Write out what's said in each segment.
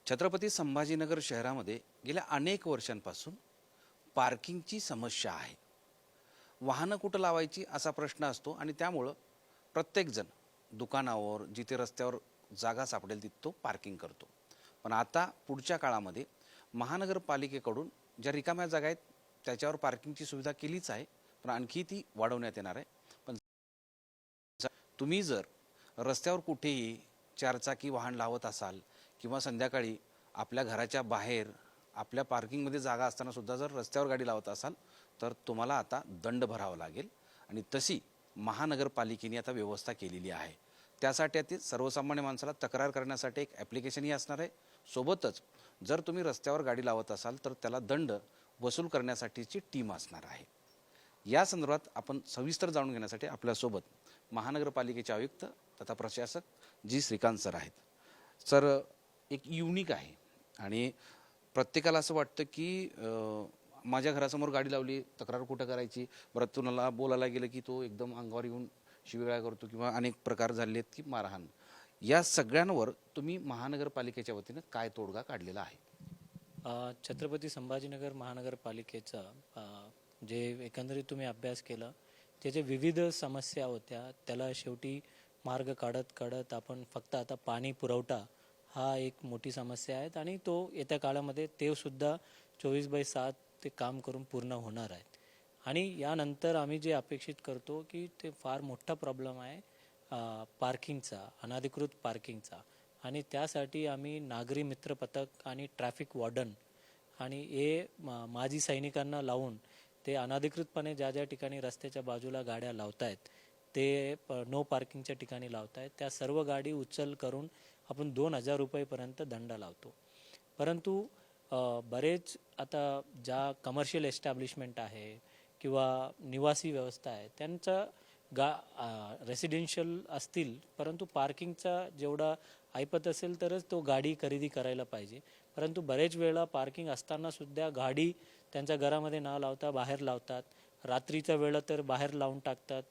छत्रपती संभाजीनगर शहरामध्ये गेल्या अनेक वर्षांपासून पार्किंगची समस्या आहे. वाहनं कुठं लावायची असा प्रश्न असतो आणि त्यामुळं प्रत्येकजण दुकानावर जिथे रस्त्यावर जागा सापडेल तिथं तो पार्किंग करतो. पण आता पुढच्या काळामध्ये महानगरपालिकेकडून ज्या रिकाम्या जागा आहेत त्याच्यावर पार्किंगची सुविधा केलीच आहे, पण आणखी ती वाढवण्यात येणार आहे. पण तुम्ही जर रस्त्यावर कुठेही चारचाकी वाहन लावत असाल किंवा संध्याकाळी आपल्या घराच्या बाहेर आपल्या पार्किंगमध्ये जागा असताना सुद्धा जर रस्त्यावर गाडी लावत असाल तर तुम्हाला आता दंड भरावा लागेल. आणि तशी महानगरपालिकेने आता व्यवस्था केलेली आहे. त्यासाठी ते सर्वसामान्य माणसाला तक्रार करण्यासाठी एक ॲप्लिकेशनही असणार आहे. सोबतच जर तुम्ही रस्त्यावर गाडी लावत असाल तर त्याला दंड वसूल करण्यासाठीची टीम असणार आहे. या संदर्भात आपण सविस्तर जाणून घेण्यासाठी आपल्यासोबत महानगरपालिकेचे आयुक्त तथा प्रशासक जी श्रीकांत सर आहेत. सर, एक युनिक आहे आणि प्रत्येकाला असं वाटतं की माझ्या घरासमोर गाडी लावली, तक्रार कुठं करायची, बरं तुम्हाला बोलायला गेलं की तो एकदम अंगावर येऊन शिवीगाळ करतो किंवा अनेक प्रकार झाले आहेत की मारहाण. या सगळ्यांवर तुम्ही महानगरपालिकेच्या वतीनं काय तोडगा काढलेला आहे? छत्रपती संभाजीनगर महानगरपालिकेचा जे एकंदरीत तुम्ही अभ्यास केला त्याचे विविध समस्या होत्या, त्याला शेवटी मार्ग काढत काढत आपण फक्त आता पाणी पुरवठा हा एक मोठी समस्या आहे आणि तो येत्या काळामध्ये ते सुद्धा 24/7 ते काम करून पूर्ण होणार आहेत. आणि यानंतर आम्ही जे अपेक्षित करतो की ते फार मोठा प्रॉब्लेम आहे पार्किंगचा, अनधिकृत पार्किंगचा. आणि त्यासाठी आम्ही नागरी मित्र पथक आणि ट्रॅफिक वॉर्डन आणि हे माजी सैनिकांना लावून ते अनधिकृतपणे ज्या ज्या ठिकाणी रस्त्याच्या बाजूला गाड्या लावत आहेत ते नो पार्किंगच्या ठिकाणी लावत आहेत त्या सर्व गाडी उचल करून आपण 2,000 रुपयेपर्यंत दंड लावतो. परंतु बरेच आता ज्या कमर्शियल एस्टॅब्लिशमेंट आहे किंवा निवासी व्यवस्था आहे त्यांचा रेसिडेन्शियल असतील परंतु पार्किंगचा जेवढा ऐपत असेल तरच तो गाडी खरेदी करायला पाहिजे. परंतु बरेच वेळा पार्किंग असताना सुद्धा गाडी त्यांच्या घरामध्ये न लावता बाहेर लावतात, रात्रीच्या वेळा तर बाहेर लावून टाकतात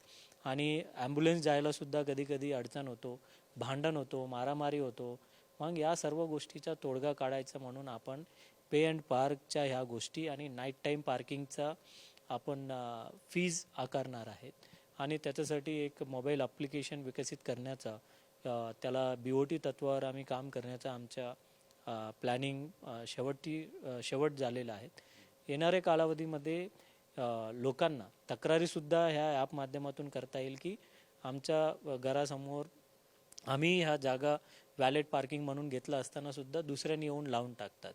आणि ॲम्ब्युलन्स जायला सुद्धा कधी कधी अडचण होतो, भांडण होतो, मारामारी होतो. मग या सर्व गोष्टीचा तोडगा काढायचा म्हणून आपण पे अँड पार्कच्या ह्या गोष्टी आणि नाईट टाईम पार्किंगचा आपण फीज आकारणार आहेत. आणि त्याच्यासाठी एक मोबाईल ॲप्लिकेशन विकसित करण्याचा त्याला BOT तत्वावर आम्ही काम करण्याचा आमच्या प्लॅनिंग शेवट झालेला आहे. येणाऱ्या कालावधीमध्ये लोकांना तक्रारीसुद्धा ह्या ॲप माध्यमातून करता येईल की आमच्या घरासमोर आम्ही ह्या जागा व्हॅलेट पार्किंग म्हणून घेतलं असताना सुद्धा दुसऱ्यांनी येऊन लावून टाकतात.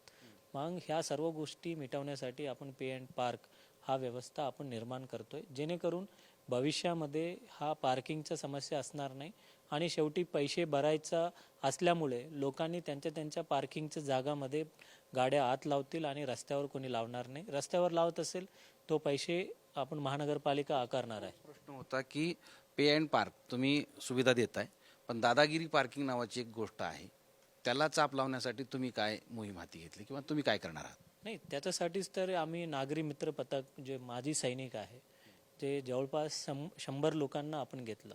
मग ह्या सर्व गोष्टी मिटवण्यासाठी आपण पे अँड पार्क हा व्यवस्था आपण निर्माण करतोय, जेणेकरून भविष्यामध्ये हा पार्किंगचा समस्या असणार नाही. आणि शेवटी पैसे भरायचा असल्यामुळे लोकांनी त्यांच्या पार्किंगच्या जागामध्ये गाड्या आत लावतील आणि रस्त्यावर कोणी लावणार नाही. रस्त्यावर लावत असेल तो पैसे आपण महानगरपालिका आकारणार आहे. प्रश्न होता की पे अँड पार्क तुम्ही सुविधा देताय, पण दादागिरी पार्किंग नावाची एक गोष्ट आहे, त्याला चाप लावण्यासाठी तुम्ही काय मोहीम हाती घेतली किंवा तुम्ही काय करणार आहात? नाही, त्याच्यासाठीच तर आम्ही नागरी मित्र पथक जे माजी सैनिक आहे ते जवळपास 100 लोकांना आपण घेतलं.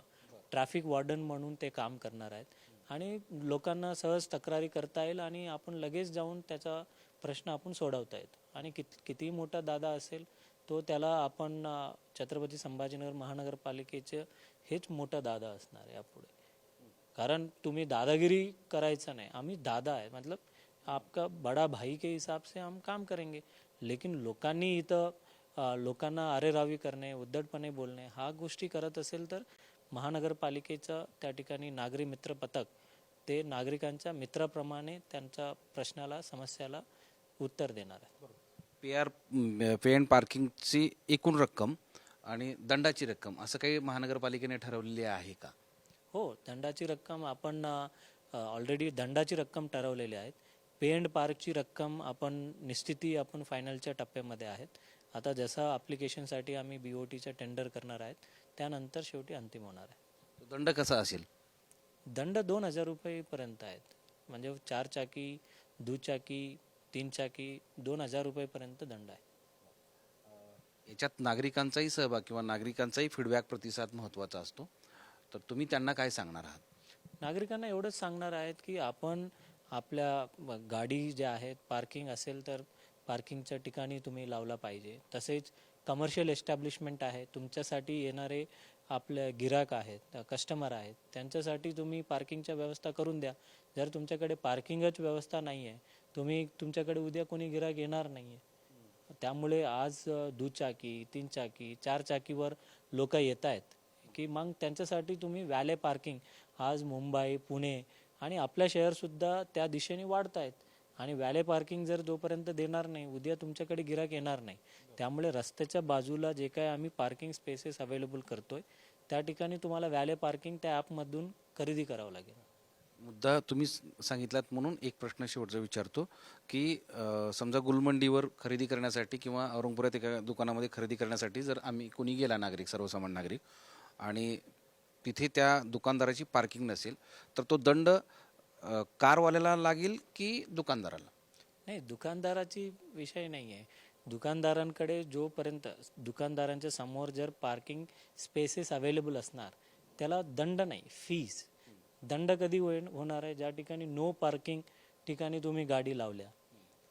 ट्रॅफिक वॉर्डन म्हणून ते काम करणार आहेत आणि लोकांना सहज तक्रारी करता येईल आणि आपण लगेच जाऊन त्याचा प्रश्न आपण सोडवता येतो. आणि कितीही मोठा दादा असेल तो त्याला आपण छत्रपती संभाजीनगर महानगरपालिकेचे हेच मोठा दादा असणार आहे यापुढे. कारण तुम्ही दादागिरी करायचं नाही, आम्ही दादा आहे, मतलब आपका बड़ा भाई के हिसाब से हम काम करेंगे. लेकिन लोकांनी इथं लोकांना अरेरावी करणे, उद्धटपणे बोलणे हा गोष्टी करत असेल तर महानगरपालिकेचं त्या ठिकाणी नागरी मित्र पथक ते नागरिकांच्या मित्राप्रमाणे त्यांच्या प्रश्नाला, समस्याला उत्तर देणार आहे. पे अँड पार्किंगची एकूण रक्कम आणि दंडाची रक्कम असं काही महानगरपालिकेने ठरवलेली आहे का? हो, दंडाची रक्कम आपण ऑलरेडी दंडाची रक्कम ठरवलेली आहे. पे अँड पार्कची रक्कम आपण निश्चिती आपण फायनलच्या टप्प्यामध्ये आहेत. आता जसं ॲप्लिकेशनसाठी आम्ही BOTचं टेंडर करणार आहेत त्यानंतर शेवटी अंतिम होणार आहे. दंड कसा असेल? दंड 2,000 रुपयेपर्यंत आहेत. म्हणजे 4 चाकी, दुचाकी, 3 चाकी 2,000 रुपयेपर्यंत दंड आहे. याच्यात नागरिकांचाही सहभाग किंवा नागरिकांचाही फीडबॅक प्रतिसाद महत्त्वाचा असतो, तर तुम्ही त्यांना काय सांगणार आहात? नागरिकांना एवढंच सांगणार आहेत की आपण आपल्या गाडी ज्या आहेत पार्किंग असेल तर पार्किंगच्या ठिकाणी तुम्ही लावला पाहिजे. तसेच कमर्शियल एस्टॅब्लिशमेंट आहे, तुमच्यासाठी येणारे आपले गिराक आहेत, कस्टमर आहेत, त्यांच्यासाठी तुम्ही पार्किंगच्या व्यवस्था करून द्या. जर तुमच्याकडे पार्किंगच व्यवस्था नाही आहे, तुमच्याकडे उद्या कोणी गिराक येणार नाही आहे. त्यामुळे आज दुचाकी, 3 चाकी, 4 चाकीवर लोक येत आहेत की मग त्यांच्यासाठी तुम्ही व्हॅले पार्किंग आज मुंबई, पुणे आणि आपल्या शहरसुद्धा त्या दिशेने वाढत आहेत. आणि व्हॅले पार्किंग जर जोपर्यंत देणार नाही, उद्या तुमच्याकडे गिराक येणार नाही. त्यामुळे रस्त्याच्या बाजूला जे काय आम्ही पार्किंग स्पेसेस अवेलेबल करतोय त्या ठिकाणी तुम्हाला व्हॅले पार्किंग त्या ॲपमधून खरेदी करावं लागेल. मुद्दा तुम्ही सांगितलात म्हणून एक प्रश्न शेवटचा विचारतो की समजा गुलमंडीवर खरेदी करण्यासाठी किंवा औरंगपुरात एका दुकानामध्ये खरेदी करण्यासाठी जर आम्ही कोणी गेला नागरिक, सर्वसामान्य नागरिक, आणि तिथे त्या दुकानदाराची पार्किंग नसेल तर तो दंड कारवाल्याला लागेल की दुकानदाराला? नाही, दुकानदाराची विषय नाही आहे. दुकानदारांकडे जोपर्यंत दुकानदारांच्या समोर जर पार्किंग स्पेसेस अवेलेबल असणार त्याला दंड नाही, फीज. दंड कधी होणार आहे? ज्या ठिकाणी नो पार्किंग ठिकाणी तुम्ही गाडी लावल्या,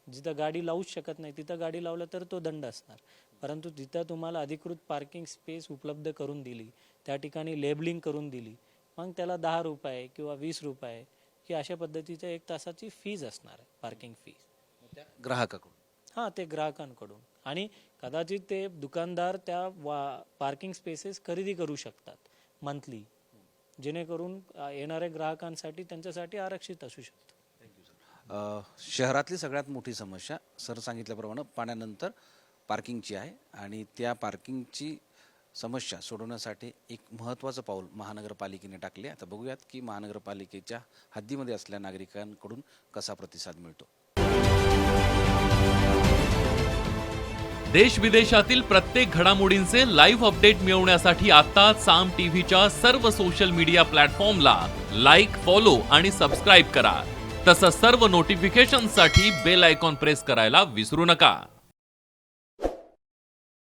जिथं गाडी लावूच शकत नाही तिथं गाडी लावलं तर तो दंड असणार. परंतु तिथं तुम्हाला अधिकृत पार्किंग स्पेस उपलब्ध करून दिली, त्या ठिकाणी लेबलिंग करून दिली, मग त्याला 10 रुपये किंवा 20 रुपये की अशा पद्धतीच्या 1 तासाची फीज असणार आहे, पार्किंग फीज. ग्राहकाकडून? हां, ते ग्राहकांकडून. आणि कदाचित ते दुकानदार त्या पार्किंग स्पेसेस खरेदी करू शकतात मंथली, जेणेकरून येणाऱ्या ग्राहकांसाठी त्यांच्यासाठी आरक्षित असू शकतं. शहरातली सगळ्यात मोठी समस्या सर सांगितल्याप्रमाणे पाण्यानंतर पार्किंगची आहे आणि त्या पार्किंगची समस्या सोडवण्यासाठी एक महत्त्वाचं पाऊल महानगरपालिकेने टाकले. आता बघूयात की महानगरपालिकेच्या हद्दीमध्ये असलेल्या नागरिकांकडून कसा प्रतिसाद मिळतो. देश विदेशातील प्रत्येक घडामोडींचे लाईव्ह अपडेट मिळवण्यासाठी आता साम टीव्हीच्या सर्व सोशल मीडिया प्लॅटफॉर्मला लाईक, फॉलो आणि सबस्क्राईब करा. तसंच सर्व नोटिफिकेशनसाठी बेल आयकॉन प्रेस करायला विसरू नका.